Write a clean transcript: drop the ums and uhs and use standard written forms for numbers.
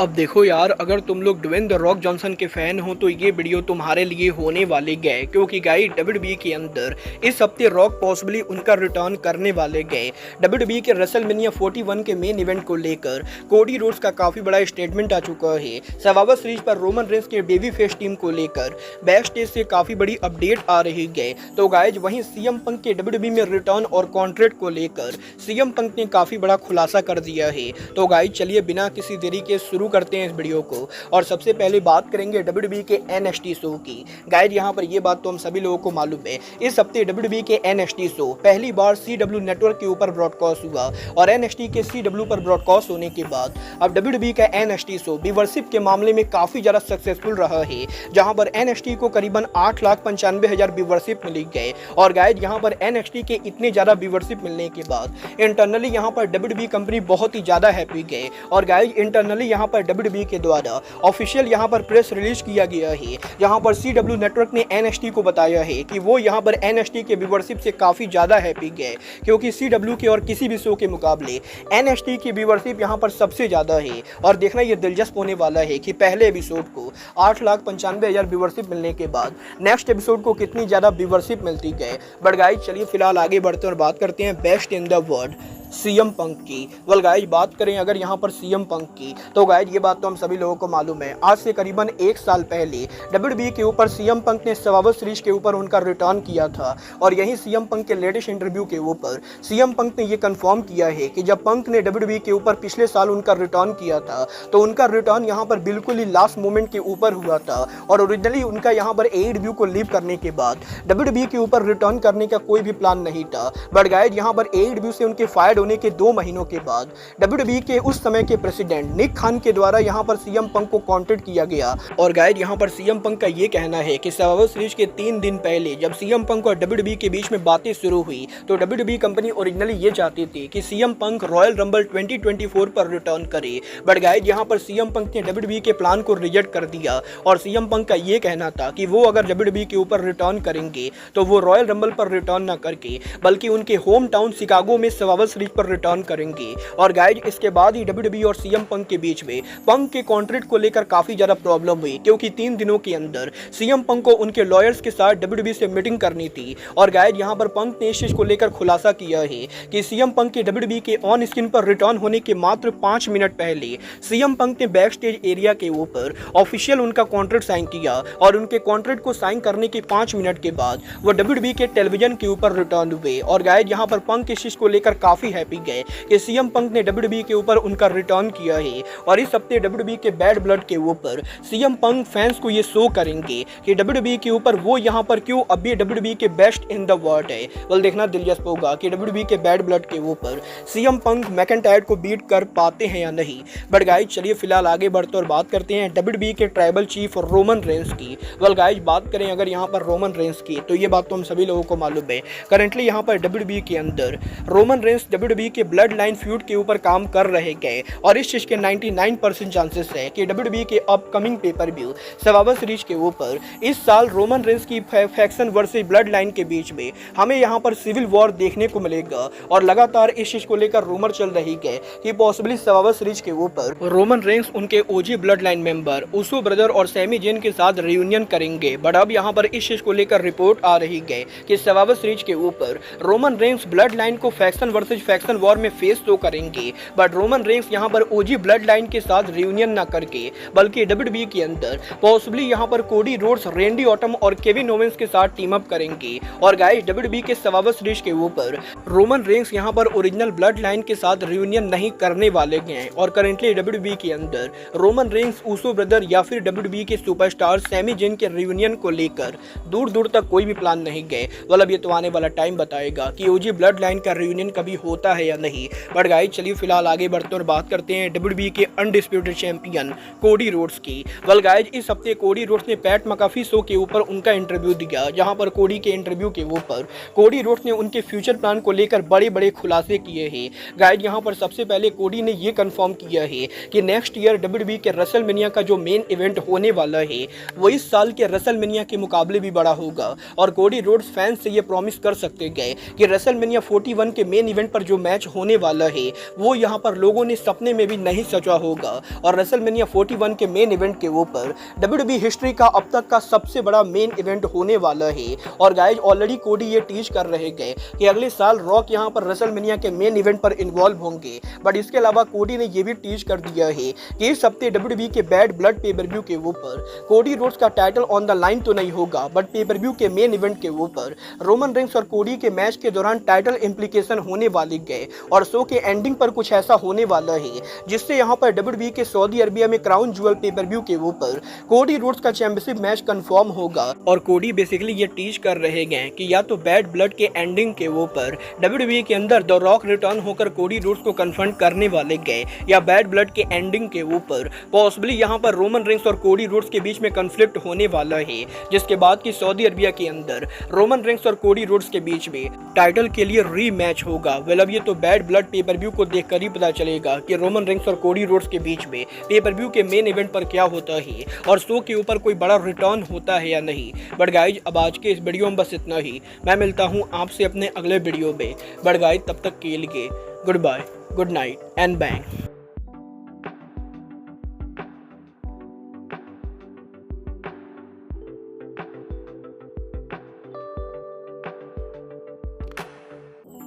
अब देखो यार, अगर तुम लोग ड्वेन द रॉक जॉनसन के फैन हो तो ये वीडियो तुम्हारे लिए होने वाले गए, क्योंकि गाइस डब्ल्यूडब्ल्यूई के अंदर इस हफ्ते रॉक पॉसिबली उनका रिटर्न करने वाले गए। डब्ल्यूडब्ल्यूई के रेसलमेनिया 41 के मेन इवेंट को लेकर कोडी रोड्स का काफी बड़ा स्टेटमेंट आ चुका है। सर्वाइवर सीरीज पर रोमन रेंस के बेबी फेस टीम को लेकर बैक स्टेज से काफी बड़ी अपडेट आ रही है। तो गाइस वहीं सीएम पंक के डब्ल्यूडब्ल्यूई में रिटर्न और कॉन्ट्रैक्ट को लेकर सीएम पंक ने काफी बड़ा खुलासा कर दिया है। तो गाइस चलिए बिना किसी देरी के शुरू करते हैं इस वीडियो को। और सबसे पहले बात करेंगे डब्ल्यूडब्ल्यूई के एनएक्सटी शो की। गाइस यहाँ पर ये बात तो हम सभी लोगों को मालूम है, इस हफ्ते डब्ल्यूडब्ल्यूई के एनएक्सटी शो पहली बार सीडब्ल्यू नेटवर्क के ऊपर ब्रॉडकास्ट हुआ और एनएक्सटी के सीडब्ल्यू पर ब्रॉडकास्ट होने के बाद अब डब्ल्यूडब्ल्यूई का एनएक्सटी शो व्यूअरशिप के मामले में काफी ज्यादा सक्सेसफुल रहा है, जहां पर एनएक्सटी को करीबन 8,95,000 व्यूअरशिप मिली गए। और गाइस यहाँ पर एनएक्सटी के इतने ज्यादा व्यूअरशिप मिलने के बाद इंटरनली यहाँ पर डब्ल्यूडब्ल्यूई कंपनी बहुत ही ज्यादा हैप्पी गए। और गाइस इंटरनली यहाँ पर डब्ल्यूडब्ल्यूई के द्वारा ऑफिशियल यहाँ पर प्रेस रिलीज किया गया है, जहाँ पर सीडब्ल्यू नेटवर्क ने एनएक्सटी को बताया है कि वो यहाँ पर एनएक्सटी के व्यूअरशिप से काफी ज्यादा हैप्पी गए, क्योंकि सीडब्ल्यू के और किसी भी शो के मुकाबले एनएक्सटी की व्यूअरशिप यहाँ पर सबसे ज्यादा है। और देखना ये दिलचस्प होने वाला है कि पहले एपिसोड को 8,95,000 व्यूअरशिप मिलने के बाद नेक्स्ट एपिसोड को कितनी ज्यादा व्यूअरशिप मिलती गए। बट गाइस चलिए फिलहाल आगे बढ़ते हैं और बात करते हैं best in the world CM पंक की। वेल गाइस बात करें अगर यहाँ पर सीएम पंक की, तो गाइस ये बात तो हम सभी लोगों को मालूम है, आज से करीबन 1 साल पहले डब्ल्यूडब्ल्यूई के ऊपर सीएम पंक ने सर्वाइवर सीरीज के ऊपर उनका रिटर्न किया था। और यही सीएम पंक के लेटेस्ट इंटरव्यू के ऊपर सीएम पंक ने ये कंफर्म किया है कि जब पंक ने डब्ल्यूडब्ल्यूई के ऊपर पिछले साल उनका रिटर्न किया था तो उनका रिटर्न यहाँ पर बिल्कुल ही लास्ट मोमेंट के ऊपर हुआ था। और ओरिजिनली उनका यहाँ पर एडब्ल्यू को लीव करने के बाद डब्ल्यूडब्ल्यूई के ऊपर रिटर्न करने का कोई भी प्लान नहीं था। बट गाइस यहाँ पर एडब्ल्यू से उनके फायर्ड होने के 2 महीनों के बाद डब्ल्यूडब्ल्यूई के उस समय के प्रेसिडेंट निक खान के द्वारा यहां पर सीएम पंक को कॉन्टैक्ट किया गया। और गाइस यहां पर सीएम पंक का ये कहना है कि सर्वाइवर सीरीज के 3 दिन पहले जब सीएम पंक और डब्ल्यूडब्ल्यूई के बीच में बातें शुरू हुई तो डब्ल्यूडब्ल्यूई कंपनी ओरिजिनली ये चाहती थी कि सीएम पंक रॉयल रंबल 2024 पर रिटर्न करे। बट गाइस यहां पर सीएम पंक ने डब्ल्यूडब्ल्यूई के प्लान को रिजेक्ट कर दिया और सीएम पंक का ये कहना था कि वो अगर डब्ल्यूडब्ल्यूई के ऊपर रिटर्न करेंगे तो वो रॉयल रंबल पर रिटर्न न करके बल्कि उनके होम टाउन शिकागो में सर्वाइवर सीरीज पर रिटर्न करेंगे। और गाइस इसके बाद ही डब्ल्यूडब्ल्यूई और सीएम पंक के बीच में पंक के कॉन्ट्रैक्ट को लेकर काफी ज्यादा प्रॉब्लम हुई, क्योंकि 3 दिनों के अंदर सीएम पंक को उनके लॉयर्स के साथ डब्ल्यूडब्ल्यूई से मीटिंग करनी थी। और गाइस यहां पर पंक ने इस चीज को लेकर खुलासा किया है कि सीएम पंक के डब्ल्यूडब्ल्यूई के ऑन स्क्रीन पर रिटर्न होने के मात्र 5 मिनट पहले सीएम पंक ने बैक स्टेज एरिया के ऊपर ऑफिशियल उनका कॉन्ट्रैक्ट साइन किया और उनके कॉन्ट्रैक्ट को साइन करने के 5 मिनट के बाद वो डब्ल्यूडब्ल्यूई के टेलीविजन के ऊपर रिटर्न हुए। और गाइस यहां पर पंक इस चीज को लेकर काफी हैप्पी गए कि सीएम पंक ने डब्ल्यूडब्ल्यूई के ऊपर उनका रिटर्न किया है। और इस हफ्ते डब्ल्यूडब्ल्यूई के बैड ब्लड के ऊपर सीएम पंक फैंस को ये शो करेंगे कि डब्ल्यूडब्ल्यूई के ऊपर वो यहाँ पर क्यों अभी डब्ल्यूडब्ल्यूई के बेस्ट इन द वर्ल्ड है। वेल देखना दिलचस्प होगा कि डब्ल्यूडब्ल्यूई के बैड ब्लड के ऊपर सीएम पंक मैकइंटायर को बीट कर पाते हैं या नहीं। बट गाइस चलिए फिलहाल आगे बढ़ते और बात करते हैं डब्ल्यूडब्ल्यूई के ट्राइबल चीफ रोमन रेंस की। वेल गाइस बात करें अगर यहाँ पर रोमन रेंस की, तो ये बात तो हम सभी लोगों को मालूम है, करंटली यहाँ पर डब्ल्यूडब्ल्यूई के अंदर रोमन रेंस डब्ल्यूडब्ल्यूई के ब्लड लाइन फ्यूड के ऊपर काम कर रहे गए। और इस चीज के 99% चांसेस है कि डब्ल्यूडब्ल्यूई के upcoming pay per view survivor series के ऊपर इस साल रोमन रेंस की फैक्शन वर्सेस ब्लड लाइन के बीच में हमें यहाँ पर सिविल वॉर देखने को मिलेगा। और लगातार इस चीज को लेकर रूमर चल रही है कि पॉसिबली सर्वाइवर सीरीज के ऊपर रोमन रेंस उनके ओजी ब्लड लाइन मेंबर उसो ब्रदर और सैमी जेन के साथ रियूनियन करेंगे। बट अब यहाँ पर इस चीज को लेकर रिपोर्ट आ रही है कि सर्वाइवर सीरीज के ऊपर रोमन रेंस ब्लड लाइन को फैक्शन वर्सेस फैक्शन वॉर में फेस तो करेंगे, बट रोमन रेंस यहाँ पर ओजी ब्लड लाइन के साथ रियूनियन ना करके बल्कि डब्ल्यूडब्ल्यूई के अंदर पॉसिबली यहाँ पर कोडी रोड्स, रेंडी ऑटम और केविन ओवेंस के साथ टीम अप करेंगे। और गाइस डब्ल्यूडब्ल्यूई के सर्वाइवर सीरीज के ऊपर रोमन रेंस यहाँ पर ओरिजिनल ब्लड लाइन के साथ रियूनियन नहीं करने वाले हैं। और करेंटली डब्ल्यूडब्ल्यूई के अंदर रोमन रेंस, ऊसो ब्रदर या फिर डब्ल्यूडब्ल्यूई के सुपरस्टार सैमी जेन के रियूनियन को लेकर दूर दूर तक कोई भी प्लान नहीं गए। मतलब ये तो आने वाला टाइम बताएगा कि ओजी ब्लड लाइन का रियूनियन कभी होता है या नहीं। बट गाइस चलिए फिलहाल आगे बढ़ते और बात करते हैं डब्ल्यूडब्ल्यूई के अनडिस्प्यूटेड चैंपियन कोडी रोड्स की। वेल गाइस इस हफ्ते कोडी रोड्स ने पैट मैकाफी शो के ऊपर उनका इंटरव्यू दिया, जहां पर कोडी के इंटरव्यू के ऊपर कोडी रोड्स ने उनके फ्यूचर प्लान को लेकर बड़े बड़े खुलासे किए हैं। गाइस यहां पर सबसे पहले कोडी ने यह कंफर्म किया है कि नेक्स्ट ईयर डब्ल्यूडब्ल्यूई के रेसलमेनिया का जो मेन इवेंट होने वाला है वो इस साल के रेसलमेनिया के मुकाबले भी बड़ा होगा। और कोडी रोड्स फैंस से ये प्रॉमिस कर सकते गए कि रेसलमेनिया 41 के मेन इवेंट पर जो मैच होने वाला है वो यहाँ पर लोगों ने सपने में भी नहीं सोचा होगा और रेसलमेनिया 41 के मेन इवेंट के ऊपर WWE हिस्ट्री का अब तक का सबसे बड़ा मेन इवेंट होने वाला है। और गाइज ऑलरेडी कोडी ये टीज कर रहे गए कि अगले साल रॉक यहाँ पर रेसलमेनिया के मेन इवेंट पर इन्वॉल्व होंगे। बट इसके अलावा कोडी ने ये भी टीज कर दिया है कि इस हफ्ते WWE के बैड ब्लड पे पर व्यू के ऊपर कोडी रोड्स का टाइटल ऑन द लाइन तो नहीं होगा, बट पे पर व्यू के मेन इवेंट के ऊपर रोमन रेंस और कोडी के मैच के दौरान टाइटल इंप्लीकेशन होने वाले गए और शो के एंडिंग पर कुछ ऐसा होने वाला है जिससे यहाँ पर WWE के सऊदी अरबिया में क्राउन ज्वेल पे पर व्यू के ऊपर कोडी रोड्स का चैंपियनशिप मैच कंफर्म होगा। और कोडी बेसिकली ये टीच कर रहे गए कि या तो बैड ब्लड के एंडिंग के ऊपर WWE के अंदर द रॉक रिटर्न होकर कोडी रोड्स को कन्फ्रंट करने वाले गए या बैड ब्लड के एंडिंग के ऊपर पॉसिबली यहाँ पर रोमन रेंस और कोडी रोड्स के बीच में कन्फ्लिक्ट होने वाला है, जिसके बाद की सऊदी अरबिया के अंदर रोमन रेंस और कोडी रोड्स के बीच में टाइटल के लिए रीमैच होगा। वेल अब ये तो बैड ब्लड पे पर व्यू को देखकर ही पता चलेगा कि रोमन रेंस और कोडी रोड्स के बीच में पे पर व्यू के मेन इवेंट पर क्या होता है और शो के ऊपर कोई बड़ा रिटर्न होता है या नहीं। बट गाइज अब आज के इस वीडियो में बस इतना ही। मैं मिलता हूँ आपसे अपने अगले वीडियो में। बट गाइज तब तक के लिए good bye, good night and bang.